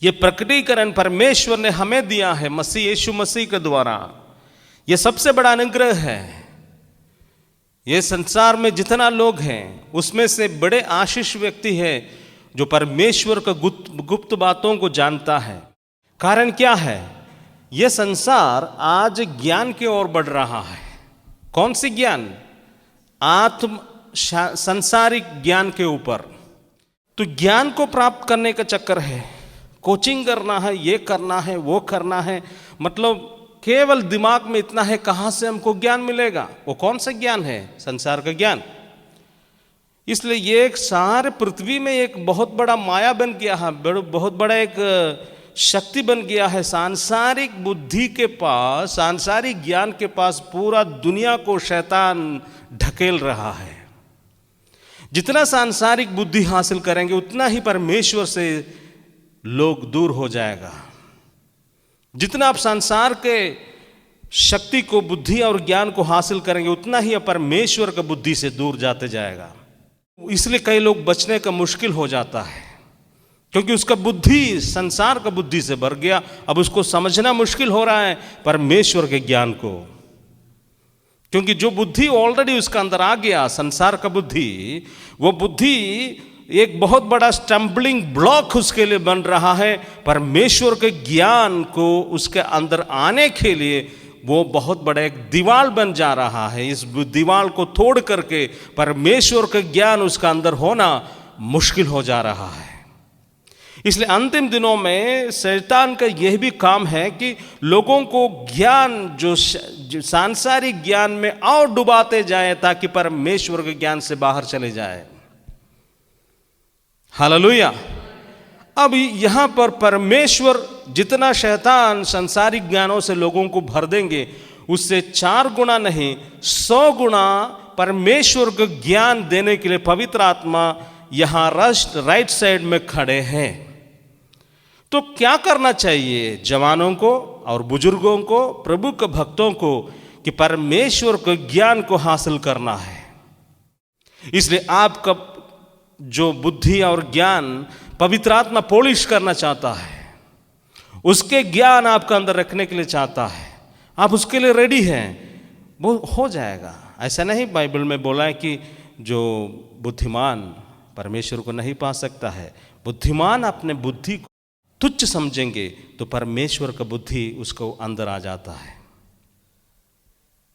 ये प्रकटीकरण परमेश्वर ने हमें दिया है मसीह यीशु मसीह के द्वारा। ये सबसे बड़ा अनुग्रह है। ये संसार में जितना लोग हैं उसमें से बड़े आशीष व्यक्ति है जो परमेश्वर का गुप्त बातों को जानता है। कारण क्या है? यह संसार आज ज्ञान की ओर बढ़ रहा है। कौन सी ज्ञान? आत्म संसारिक ज्ञान के ऊपर। तो ज्ञान को प्राप्त करने का चक्कर है, कोचिंग करना है, ये करना है, वो करना है, मतलब केवल दिमाग में इतना है कहाँ से हमको ज्ञान मिलेगा। वो कौन सा ज्ञान है? संसार का ज्ञान। इसलिए ये एक सारे पृथ्वी में एक बहुत बड़ा माया बन गया है, बहुत बड़ा एक शक्ति बन गया है। सांसारिक बुद्धि के पास, सांसारिक ज्ञान के पास पूरा दुनिया को शैतान ढकेल रहा है। जितना सांसारिक बुद्धि हासिल करेंगे उतना ही परमेश्वर से लोग दूर हो जाएगा। जितना आप संसार के शक्ति को, बुद्धि और ज्ञान को हासिल करेंगे उतना ही परमेश्वर का बुद्धि से दूर जाते जाएगा। इसलिए कई लोग बचने का मुश्किल हो जाता है, क्योंकि उसका बुद्धि संसार का बुद्धि से भर गया। अब उसको समझना मुश्किल हो रहा है परमेश्वर के ज्ञान को, क्योंकि जो बुद्धि ऑलरेडी उसका अंदर आ गया, संसार का बुद्धि, वो बुद्धि एक बहुत बड़ा स्टम्बलिंग ब्लॉक उसके लिए बन रहा है। परमेश्वर के ज्ञान को उसके अंदर आने के लिए वो बहुत बड़ा एक दीवार बन जा रहा है। इस दीवार को तोड़ करके परमेश्वर का ज्ञान उसका अंदर होना मुश्किल हो जा रहा है। इसलिए अंतिम दिनों में शैतान का यह भी काम है कि लोगों को ज्ञान, जो सांसारिक ज्ञान में और डुबाते जाए ताकि परमेश्वर के ज्ञान से बाहर चले जाए। हालेलुया। अब यहां पर परमेश्वर जितना शैतान सांसारिक ज्ञानों से लोगों को भर देंगे, उससे 4 गुना नहीं 100 गुना परमेश्वर को ज्ञान देने के लिए पवित्र आत्मा यहां राइट साइड में खड़े हैं। तो क्या करना चाहिए जवानों को और बुजुर्गों को, प्रभु के भक्तों को, कि परमेश्वर के ज्ञान को हासिल करना है। इसलिए आपका जो बुद्धि और ज्ञान पवित्र आत्मा पॉलिश करना चाहता है, उसके ज्ञान आपका अंदर रखने के लिए चाहता है, आप उसके लिए रेडी हैं, वो हो जाएगा। ऐसा नहीं बाइबल में बोला है कि जो बुद्धिमान परमेश्वर को नहीं पा सकता है। बुद्धिमान अपने बुद्धि को तुच्छ समझेंगे तो परमेश्वर का बुद्धि उसको अंदर आ जाता है।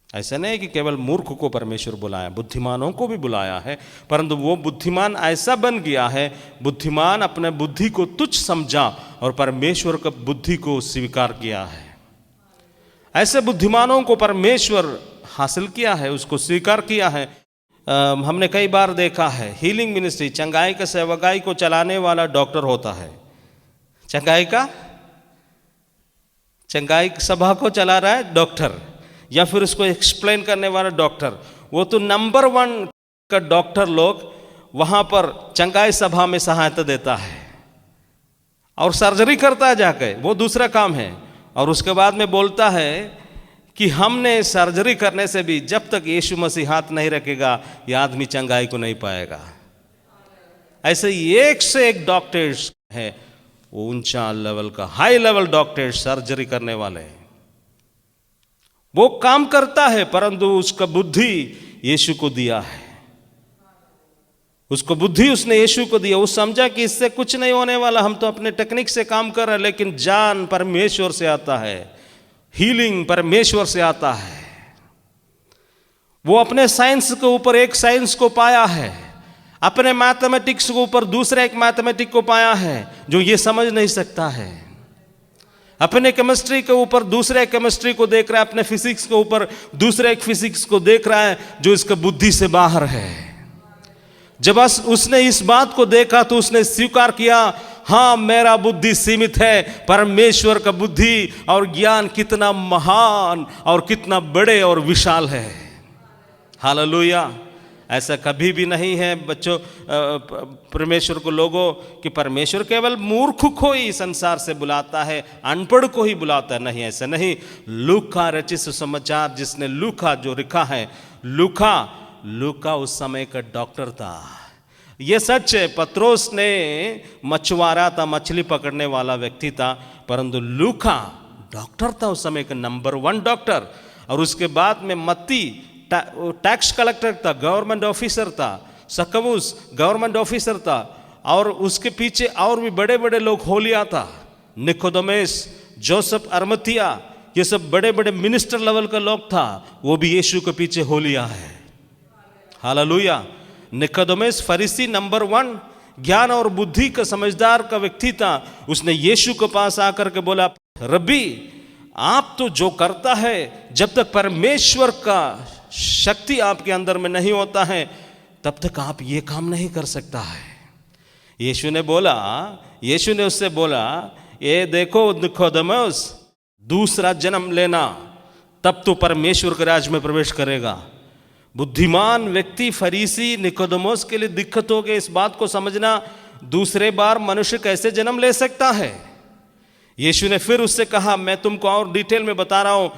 ऐसा नहीं कि केवल मूर्ख को परमेश्वर बुलाया, बुद्धिमानों को भी बुलाया है, परंतु वो बुद्धिमान ऐसा बन गया है, बुद्धिमान अपने बुद्धि को तुच्छ समझा और परमेश्वर का बुद्धि को स्वीकार किया है। ऐसे बुद्धिमानों को परमेश्वर हासिल किया है, उसको स्वीकार किया है। हमने कई बार देखा है हीलिंग मिनिस्ट्री, चंगाई का सेवकाई को चलाने वाला डॉक्टर होता है। चंगाई सभा को चला रहा है डॉक्टर, या फिर उसको एक्सप्लेन करने वाला डॉक्टर। वो तो नंबर 1 का डॉक्टर लोग वहाँ पर चंगाई सभा में सहायता देता है और सर्जरी करता है जाकर, वो दूसरा काम है। और उसके बाद में बोलता है कि हमने सर्जरी करने से भी जब तक यीशु मसीह हाथ नहीं रखेगा यह आदमी चंगाई को नहीं पाएगा। ऐसे एक से एक डॉक्टर्स है, वो ऊंचा लेवल का, हाई लेवल डॉक्टर्स, सर्जरी करने वाले। वो काम करता है, परंतु उसका बुद्धि यीशु को दिया है। उसको बुद्धि उसने यीशु को दिया। वो समझा कि इससे कुछ नहीं होने वाला, हम तो अपने टेक्निक से काम कर रहे हैं, लेकिन जान परमेश्वर से आता है, हीलिंग परमेश्वर से आता है। वो अपने साइंस के ऊपर एक साइंस को पाया है, अपने मैथमेटिक्स के ऊपर दूसरे एक मैथमेटिक को पाया है जो ये समझ नहीं सकता है, अपने केमिस्ट्री के ऊपर दूसरे केमिस्ट्री को देख रहा है, अपने फिजिक्स के ऊपर दूसरे एक फिजिक्स को देख रहा है जो इसका बुद्धि से बाहर है। जब उसने इस बात को देखा तो उसने स्वीकार किया, हाँ मेरा बुद्धि सीमित है, परमेश्वर का बुद्धि और ज्ञान कितना महान और कितना बड़े और विशाल है। हालेलुया। ऐसा कभी भी नहीं है बच्चों, परमेश्वर को लोगों कि परमेश्वर केवल मूर्ख को ही संसार से बुलाता है, अनपढ़ को ही बुलाता है। नहीं, ऐसा नहीं। लूका रचित सुसमाचार, जिसने लूका जो लिखा है, लूका उस समय का डॉक्टर था। ये सच है, पत्रोस ने मछुआरा था, मछली पकड़ने वाला व्यक्ति था, परंतु लूका डॉक्टर था उस समय का नंबर 1 डॉक्टर। और उसके बाद में मत्ती टैक्स कलेक्टर था, गवर्नमेंट ऑफिसर था, सकवुस गवर्नमेंट ऑफिसर था, और उसके पीछे और भी बड़े बड़े लोग होलिया था, निकोदेमुस, जोसेफ अरमतिया, ये सब बड़े बड़े मिनिस्टर लेवल का लोग था, वो भी यीशु के पीछे होलिया है। हालेलुया। निकोदेमुस फरीसी नंबर 1 ज्ञान और बुद्धि का समझदार का व्यक्ति था। उसने यीशु के पास आकर के बोला, रब्बी आप तो जो करता है, जब तक परमेश्वर का शक्ति आपके अंदर में नहीं होता है तब तक आप ये काम नहीं कर सकता है। यीशु ने उससे बोला, ये देखो निकोदेमुस, दूसरा जन्म लेना तब तो परमेश्वर के राज्य में प्रवेश करेगा। बुद्धिमान व्यक्ति फरीसी निकोदेमुस के लिए दिक्कत हो गई इस बात को समझना, दूसरे बार मनुष्य कैसे जन्म ले सकता है। यीशु ने फिर उससे कहा, मैं तुमको और डिटेल में बता रहा हूं,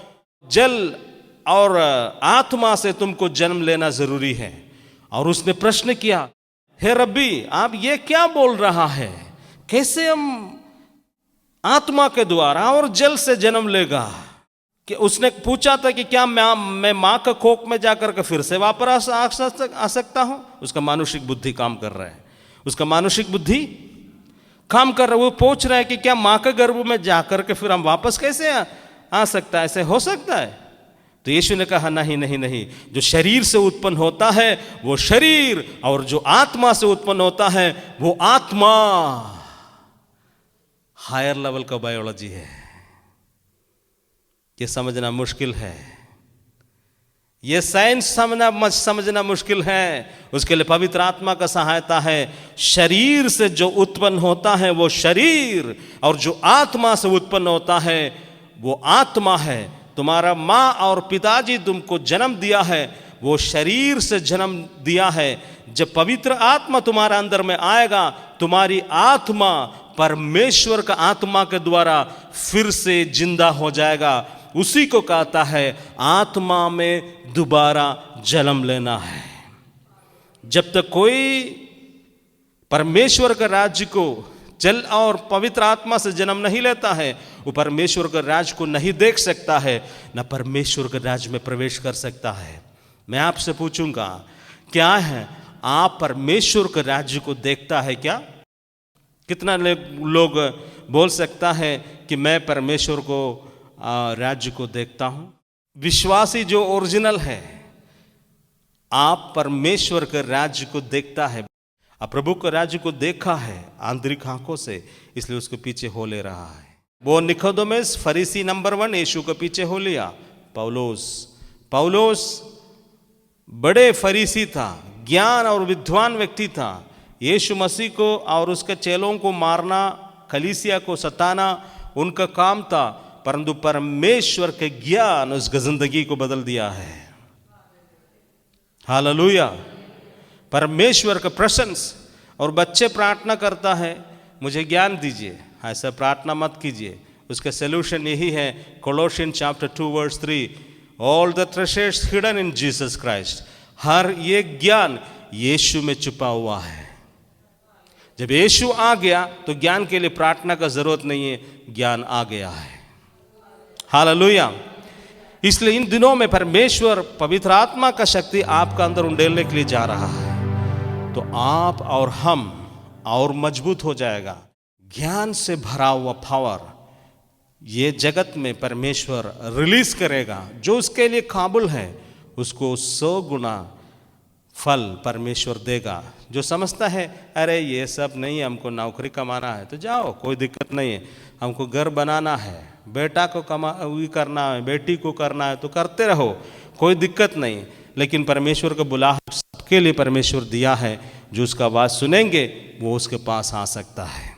जल और आत्मा से तुमको जन्म लेना जरूरी है। और उसने प्रश्न किया, हे रब्बी आप ये क्या बोल रहा है, कैसे हम आत्मा के द्वारा और जल से जन्म लेगा। कि उसने पूछा था कि क्या मैं मां का कोख में जाकर के फिर से वापस आ सकता हूं। उसका मानसिक बुद्धि काम कर रहा है, उसका मानसिक बुद्धि काम कर रहा है। वो पूछ रहा है कि क्या मां के गर्भ में जाकर के फिर हम वापस कैसे आ सकता है, ऐसे हो सकता है। तो यीशु ने कहा, नहीं नहीं नहीं, जो शरीर से उत्पन्न होता है वो शरीर, और जो आत्मा से उत्पन्न होता है वो आत्मा। हायर लेवल का बायोलॉजी है, ये समझना मुश्किल है, ये साइंस समझना मुश्किल है। उसके लिए पवित्र आत्मा का सहायता है। शरीर से जो उत्पन्न होता है वो शरीर, और जो आत्मा से उत्पन्न होता है वो आत्मा है। तुम्हारा माँ और पिताजी तुमको जन्म दिया है, वो शरीर से जन्म दिया है। जब पवित्र आत्मा तुम्हारा अंदर में आएगा, तुम्हारी आत्मा परमेश्वर का आत्मा के द्वारा फिर से जिंदा हो जाएगा। उसी को कहता है आत्मा में दोबारा जन्म लेना है। जब तक कोई परमेश्वर के राज्य को जल और पवित्र आत्मा से जन्म नहीं लेता है, वो परमेश्वर के राज्य को नहीं देख सकता है, न परमेश्वर के राज्य में प्रवेश कर सकता है। मैं आपसे पूछूंगा, क्या है आप परमेश्वर के राज्य को देखता है क्या? कितना लोग बोल सकता है कि मैं परमेश्वर को राज्य को देखता हूं? विश्वासी जो ओरिजिनल है, आप परमेश्वर के राज्य को देखता है, आप प्रभु के राज्य को देखा है आंतरिक आंखों से, इसलिए उसके पीछे हो ले रहा है। वो निकोदेमुस फरीसी नंबर 1 यीशु के पीछे हो लिया। पौलुस बड़े फरीसी था, ज्ञान और विद्वान व्यक्ति था। यीशु मसीह को और उसके चेलों को मारना, कलीसिया को सताना उनका काम था, परंतु परमेश्वर के ज्ञान उसकी जिंदगी को बदल दिया है। हालेलुया। परमेश्वर का प्रशंस। और बच्चे प्रार्थना करता है, मुझे ज्ञान दीजिए, ऐसा प्रार्थना मत कीजिए। उसका सलूशन यही है, Colossian chapter 2 verse 3, all the treasures hidden in Jesus Christ. हर ये ज्ञान यीशु में छुपा हुआ है। जब यीशु आ गया तो ज्ञान के लिए प्रार्थना का जरूरत नहीं है, ज्ञान आ गया है। हालेलुया। इसलिए इन दिनों में परमेश्वर पवित्र आत्मा का शक्ति आपका अंदर उंडेलने के लिए जा रहा है, तो आप और हम और मजबूत हो जाएगा। ज्ञान से भरा हुआ पावर ये जगत में परमेश्वर रिलीज करेगा। जो उसके लिए काबिल है उसको 100 गुना फल परमेश्वर देगा। जो समझता है अरे ये सब नहीं, हमको नौकरी कमाना है तो जाओ, कोई दिक्कत नहीं है, हमको घर बनाना है, बेटा को करना है, बेटी को करना है तो करते रहो, कोई दिक्कत नहीं। लेकिन परमेश्वर का बुलाहट सबके लिए परमेश्वर दिया है। जो उसका आवाज़ सुनेंगे वो उसके पास आ सकता है।